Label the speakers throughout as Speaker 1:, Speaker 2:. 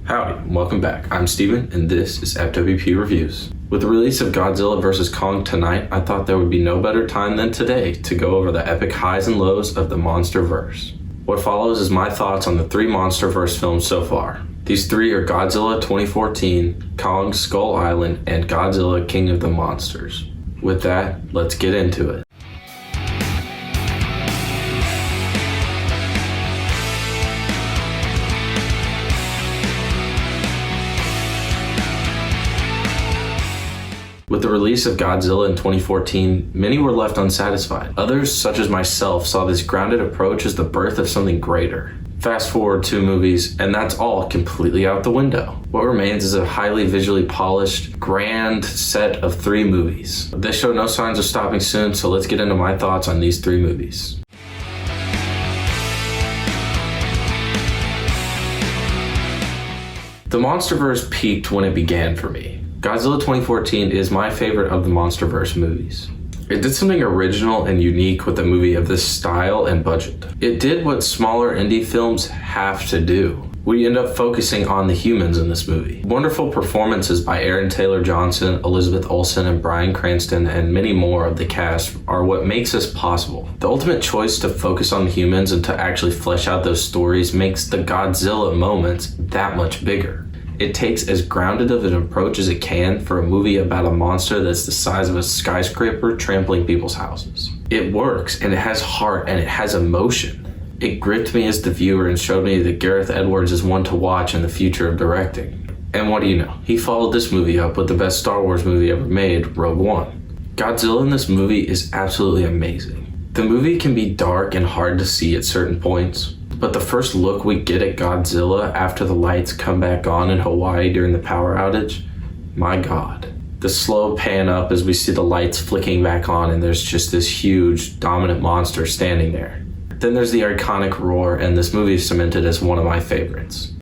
Speaker 1: Howdy, and welcome back. I'm Steven, and this is FWP Reviews. With the release of Godzilla vs. Kong tonight, I thought there would be no better time than today to go over the epic highs and lows of the Monsterverse. What follows is my thoughts on the three Monsterverse films so far. These three are Godzilla 2014, Kong Skull Island, and Godzilla King of the Monsters. With that, let's get into it. With the release of Godzilla in 2014, many were left unsatisfied. Others, such as myself, saw this grounded approach as the birth of something greater. Fast forward 2 movies, and that's all completely out the window. What remains is a highly visually polished, grand set of 3 movies. They show no signs of stopping soon, so let's get into my thoughts on these 3 movies. The Monsterverse peaked when it began for me. Godzilla 2014 is my favorite of the Monsterverse movies. It did something original and unique with a movie of this style and budget. It did what smaller indie films have to do. We end up focusing on the humans in this movie. Wonderful performances by Aaron Taylor-Johnson, Elizabeth Olsen, and Bryan Cranston, and many more of the cast are what makes this possible. The ultimate choice to focus on the humans and to actually flesh out those stories makes the Godzilla moments that much bigger. It takes as grounded of an approach as it can for a movie about a monster that's the size of a skyscraper trampling people's houses. It works, and it has heart, and it has emotion. It gripped me as the viewer and showed me that Gareth Edwards is one to watch in the future of directing. And what do you know? He followed this movie up with the best Star Wars movie ever made, Rogue One. Godzilla in this movie is absolutely amazing. The movie can be dark and hard to see at certain points, but the first look we get at Godzilla after the lights come back on in Hawaii during the power outage, my god. The slow pan up as we see the lights flicking back on and there's just this huge, dominant monster standing there. Then there's the iconic roar, and this movie is cemented as one of my favorites.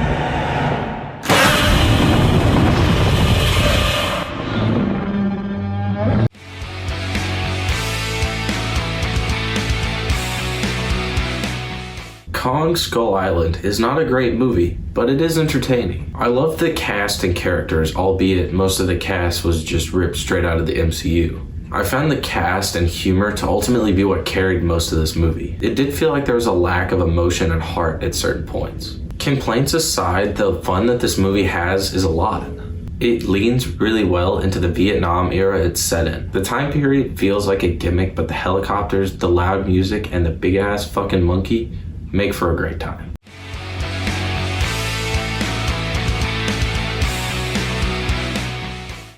Speaker 1: Kong Skull Island is not a great movie, but it is entertaining. I love the cast and characters, albeit most of the cast was just ripped straight out of the MCU. I found the cast and humor to ultimately be what carried most of this movie. It did feel like there was a lack of emotion and heart at certain points. Complaints aside, the fun that this movie has is a lot. It leans really well into the Vietnam era it's set in. The time period feels like a gimmick, but the helicopters, the loud music, and the big ass fucking monkey make for a great time.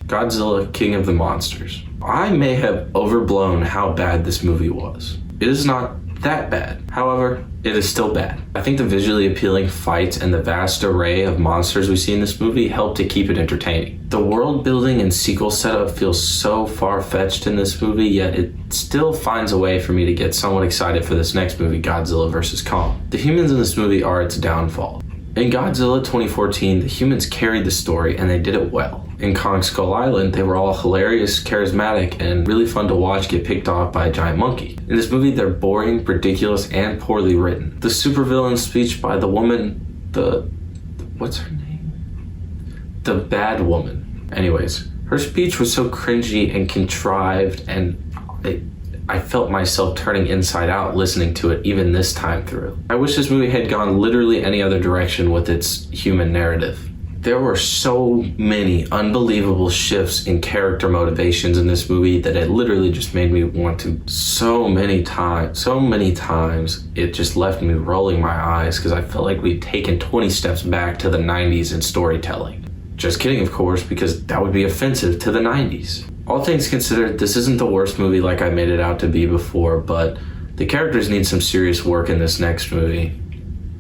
Speaker 1: Godzilla King of the Monsters. I may have overblown how bad this movie was. It is not that bad. However, it is still bad. I think the visually appealing fights and the vast array of monsters we see in this movie help to keep it entertaining. The world building and sequel setup feels so far-fetched in this movie, yet it still finds a way for me to get somewhat excited for this next movie, Godzilla vs. Kong. The humans in this movie are its downfall. In Godzilla 2014, the humans carried the story and they did it well. In Kong Skull Island, they were all hilarious, charismatic, and really fun to watch get picked off by a giant monkey. In this movie, they're boring, ridiculous, and poorly written. The supervillain speech by the woman, what's her name? The bad woman. Anyways, her speech was so cringy and contrived, and I felt myself turning inside out listening to it even this time through. I wish this movie had gone literally any other direction with its human narrative. There were so many unbelievable shifts in character motivations in this movie that it literally just made me want to so many times it just left me rolling my eyes because I felt like we'd taken 20 steps back to the 90s in storytelling. Just kidding, of course, because that would be offensive to the 90s. All things considered, this isn't the worst movie like I made it out to be before, but the characters need some serious work in this next movie,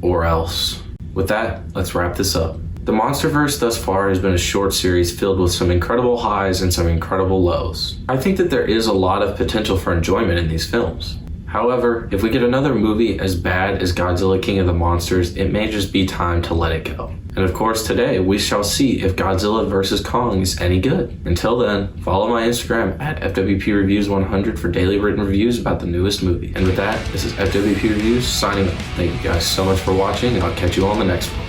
Speaker 1: or else. With that, let's wrap this up. The Monsterverse thus far has been a short series filled with some incredible highs and some incredible lows. I think that there is a lot of potential for enjoyment in these films. However, if we get another movie as bad as Godzilla King of the Monsters, it may just be time to let it go. And of course, today we shall see if Godzilla vs. Kong is any good. Until then, follow my Instagram at FWP Reviews 100 for daily written reviews about the newest movie. And with that, this is FWP Reviews signing off. Thank you guys so much for watching, and I'll catch you on the next one.